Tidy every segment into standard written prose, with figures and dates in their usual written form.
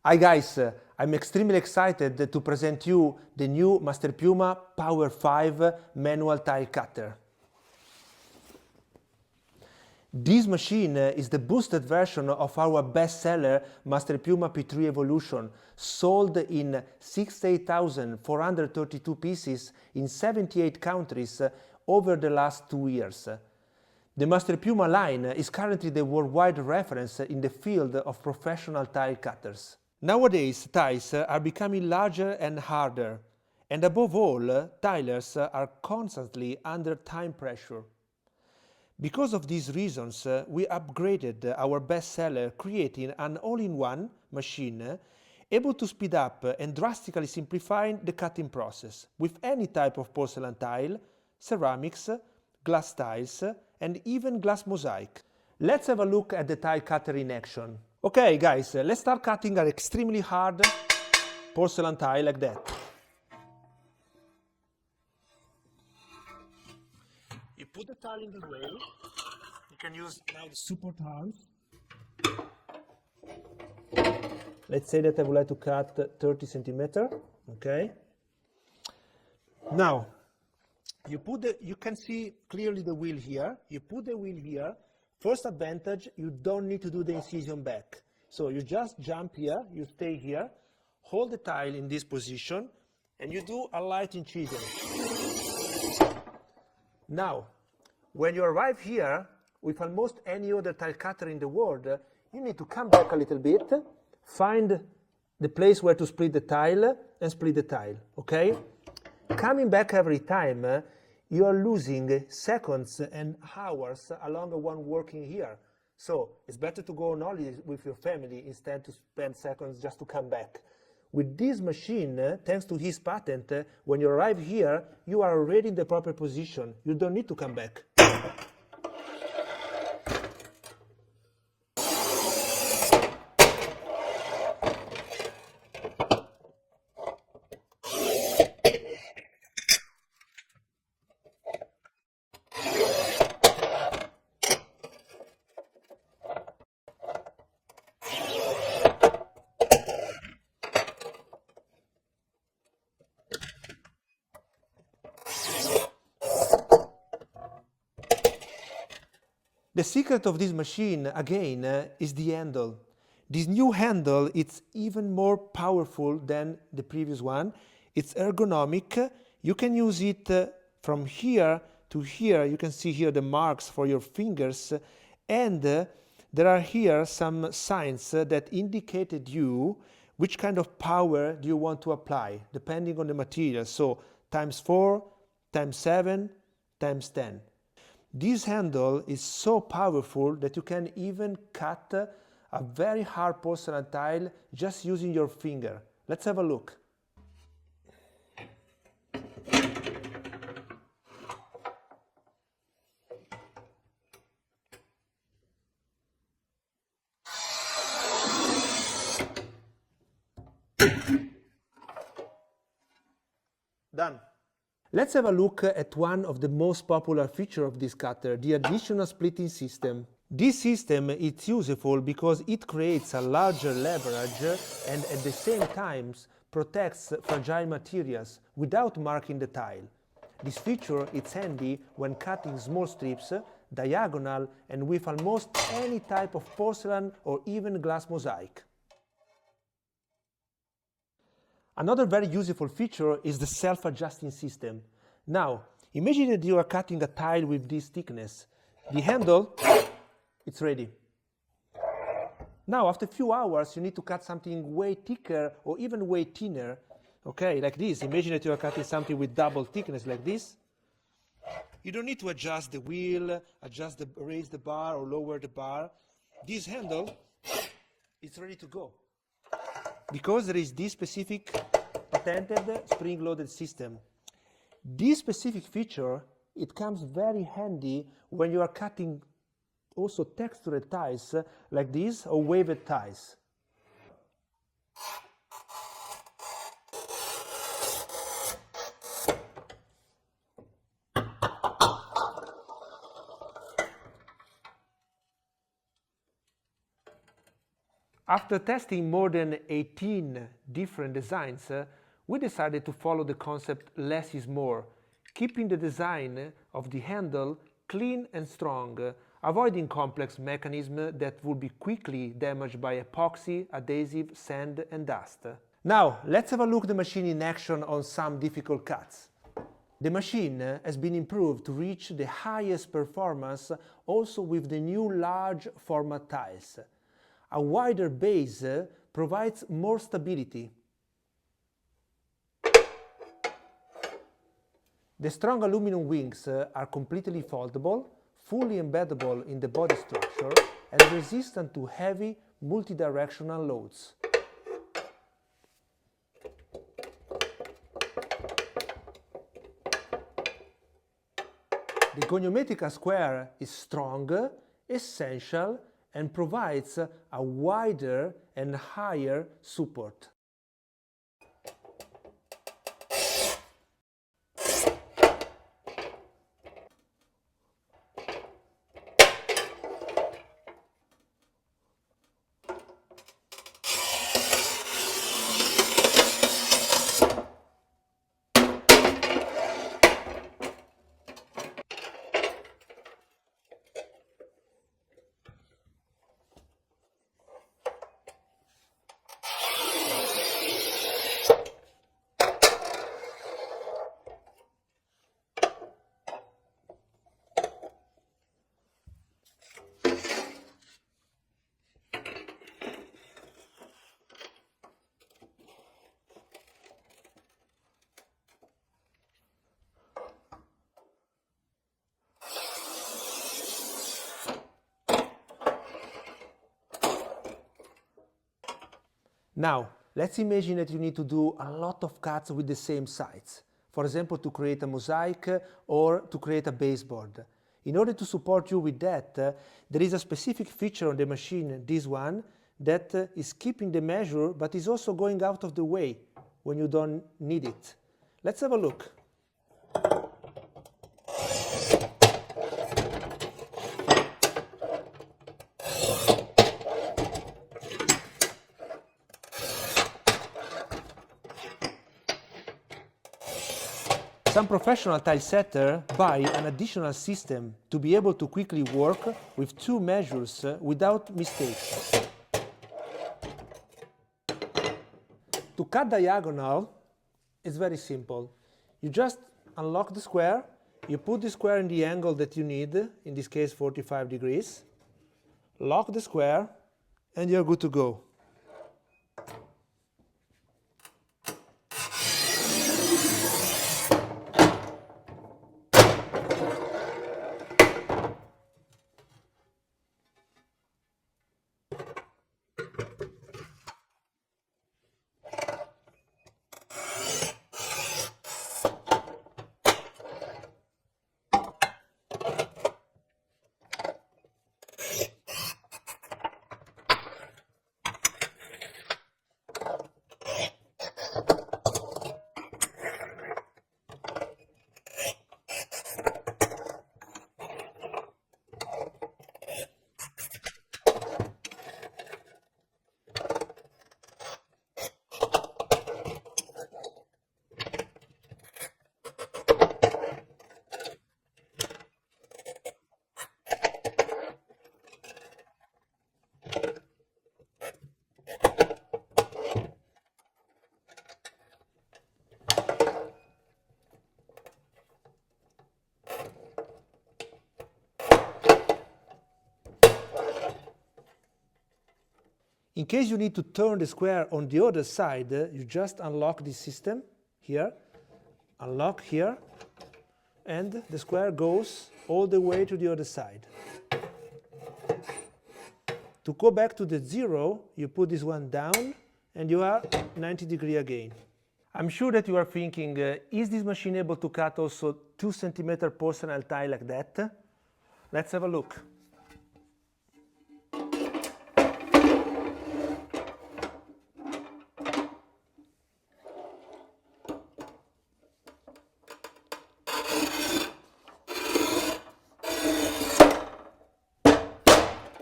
Hi guys, I'm extremely excited to present you the new Masterpiuma Power 5 manual tile cutter. This machine is the boosted version of our bestseller Masterpiuma P3 Evolution, sold in 68,432 pieces in 78 countries over the last 2 years. The Masterpiuma line is currently the worldwide reference in the field of professional tile cutters. Nowadays, tiles are becoming larger and harder, and above all, tilers are constantly under time pressure. Because of these reasons, we upgraded our bestseller, creating an all-in-one machine able to speed up and drastically simplify the cutting process with any type of porcelain tile, ceramics, glass tiles, and even glass mosaic. Let's have a look at the tile cutter in action. Okay guys, let's start cutting an extremely hard porcelain tile like that. You put the tile in the way. You can use now the support arms. Let's say that I would like to cut 30 centimeters. Okay. Now, you can see clearly the wheel here. You put the wheel here. First advantage, you don't need to do the incision back. So you just jump here, you stay here, hold the tile in this position, and you do a light incision. Now, when you arrive here, with almost any other tile cutter in the world, you need to come back a little bit, find the place where to split the tile, and split the tile, okay? Coming back every time, you are losing seconds and hours along the one working here. So it's better to go on holiday with your family instead to spend seconds just to come back. With this machine, thanks to his patent, when you arrive here, you are already in the proper position. You don't need to come back. The secret of this machine, again, is the handle. This new handle, it's even more powerful than the previous one. It's ergonomic. You can use it from here to here. You can see here the marks for your fingers. And there are here some signs that indicated you which kind of power do you want to apply, depending on the material. So times 4, times 7, times 10. This handle is so powerful that you can even cut a very hard porcelain tile just using your finger. Let's have a look. Done. Let's have a look at one of the most popular features of this cutter, the additional splitting system. This system is useful because it creates a larger leverage and at the same time protects fragile materials without marking the tile. This feature is handy when cutting small strips, diagonal, and with almost any type of porcelain or even glass mosaic. Another very useful feature is the self-adjusting system. Now, imagine that you are cutting a tile with this thickness. The handle, it's ready. Now, after a few hours, you need to cut something way thicker or even way thinner. Okay, like this. Imagine that you are cutting something with double thickness like this. You don't need to adjust the wheel, raise the bar or lower the bar. This handle is ready to go. Because there is this specific patented spring-loaded system. This specific feature, it comes very handy when you are cutting also textured tiles like this or waved tiles. After testing more than 18 different designs, we decided to follow the concept less is more, keeping the design of the handle clean and strong, avoiding complex mechanisms that would be quickly damaged by epoxy, adhesive, sand and dust. Now, let's have a look at the machine in action on some difficult cuts. The machine has been improved to reach the highest performance also with the new large format tiles. A wider base provides more stability. The strong aluminum wings are completely foldable, fully embeddable in the body structure and resistant to heavy multidirectional loads. The goniometric square is strong, essential, and provides a wider and higher support. Now, let's imagine that you need to do a lot of cuts with the same sides. For example, to create a mosaic or to create a baseboard. In order to support you with that, there is a specific feature on the machine, this one, that is keeping the measure but is also going out of the way when you don't need it. Let's have a look. Some professional tile setters buy an additional system to be able to quickly work with two measures without mistakes. To cut diagonal, it's very simple. You just unlock the square, you put the square in the angle that you need, in this case 45 degrees, lock the square, and you're good to go. In case you need to turn the square on the other side, you just unlock this system here, unlock here, and the square goes all the way to the other side. To go back to the zero, you put this one down and you are 90 degrees again. I'm sure that you are thinking, is this machine able to cut also 2 cm porcelain tile like that? Let's have a look.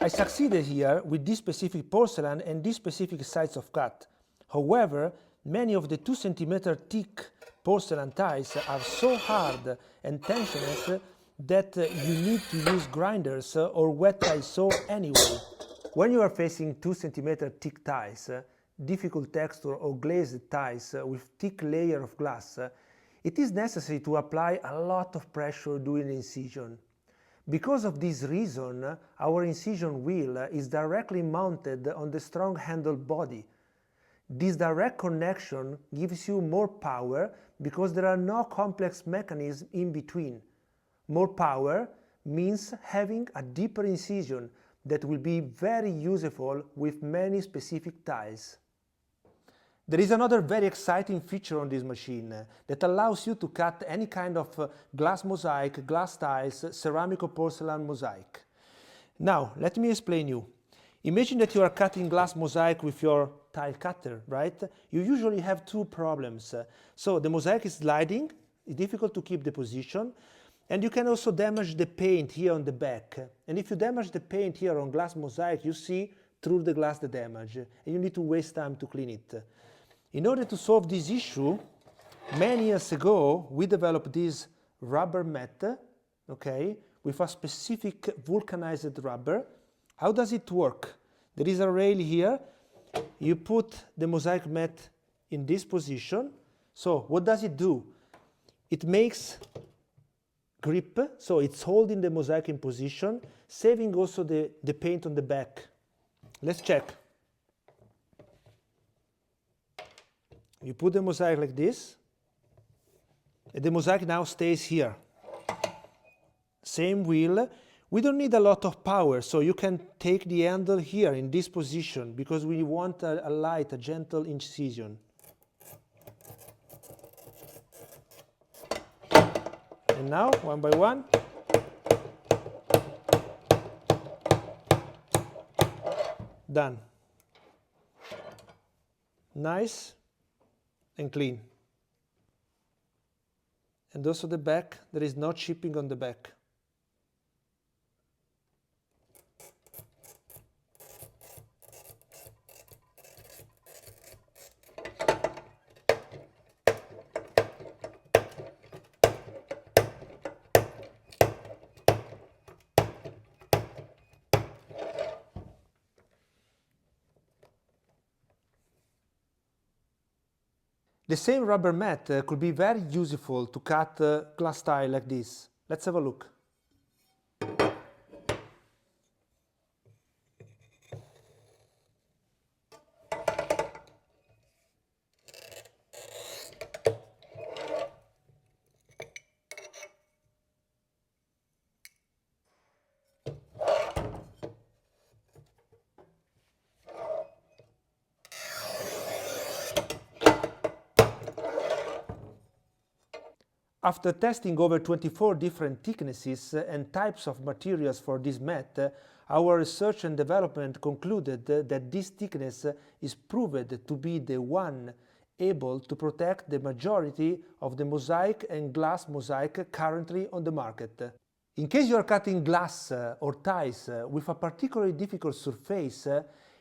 I succeeded here with this specific porcelain and this specific size of cut. However, many of the 2 cm thick porcelain tiles are so hard and tensionless that you need to use grinders or wet tile saw anyway. When you are facing 2 cm thick tiles, difficult texture or glazed tiles with thick layer of glass, it is necessary to apply a lot of pressure during the incision. Because of this reason, our incision wheel is directly mounted on the strong handle body. This direct connection gives you more power because there are no complex mechanisms in between. More power means having a deeper incision that will be very useful with many specific tiles. There is another very exciting feature on this machine that allows you to cut any kind of glass mosaic, glass tiles, ceramic or porcelain mosaic. Now, let me explain you. Imagine that you are cutting glass mosaic with your tile cutter, right? You usually have 2 problems. So the mosaic is sliding, it's difficult to keep the position, and you can also damage the paint here on the back. And if you damage the paint here on glass mosaic, you see through the glass the damage, and you need to waste time to clean it. In order to solve this issue, many years ago, we developed this rubber mat, okay, with a specific vulcanized rubber. How does it work? There is a rail here. You put the mosaic mat in this position. So what does it do? It makes grip, so it's holding the mosaic in position, saving also the paint on the back. Let's check. You put the mosaic like this, and the mosaic now stays here. Same wheel. We don't need a lot of power, so you can take the handle here in this position because we want a light, a gentle incision. And now, one by one, done. Nice and clean. And also the back, there is no chipping on the back. The same rubber mat could be very useful to cut glass tile like this. Let's have a look. After testing over 24 different thicknesses and types of materials for this mat, our research and development concluded that this thickness is proved to be the one able to protect the majority of the mosaic and glass mosaic currently on the market. In case you are cutting glass or tiles with a particularly difficult surface,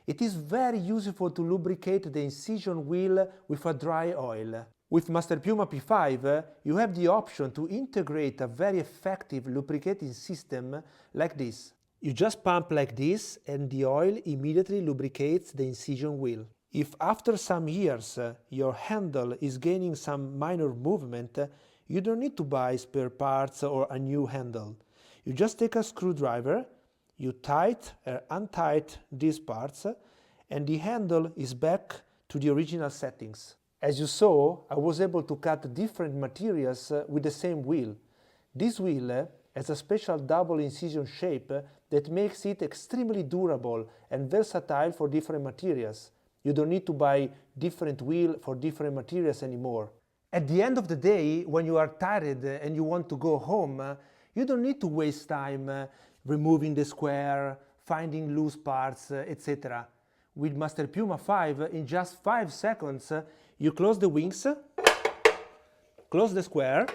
it is very useful to lubricate the incision wheel with a dry oil. With Masterpiuma P5, you have the option to integrate a very effective lubricating system like this. You just pump like this and the oil immediately lubricates the incision wheel. If after some years your handle is gaining some minor movement, you don't need to buy spare parts or a new handle. You just take a screwdriver, you tight or untight these parts, and the handle is back to the original settings. As you saw, I was able to cut different materials with the same wheel. This wheel has a special double incision shape that makes it extremely durable and versatile for different materials. You don't need to buy different wheel for different materials anymore. At the end of the day, when you are tired and you want to go home, you don't need to waste time removing the square, finding loose parts, etc. With Masterpiuma 5, in just 5 seconds, you close the wings, close the square,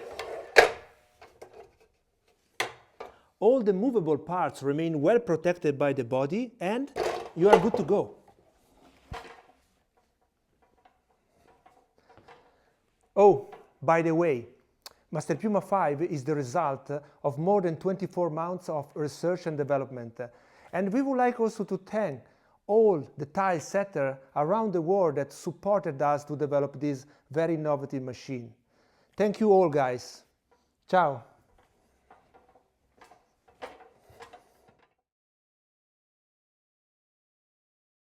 all the movable parts remain well protected by the body, and you are good to go. Oh, by the way, Masterpiuma 5 is the result of more than 24 months of research and development. And we would like also to thank all the tile setters around the world that supported us to develop this very innovative machine. Thank you all, guys. Ciao.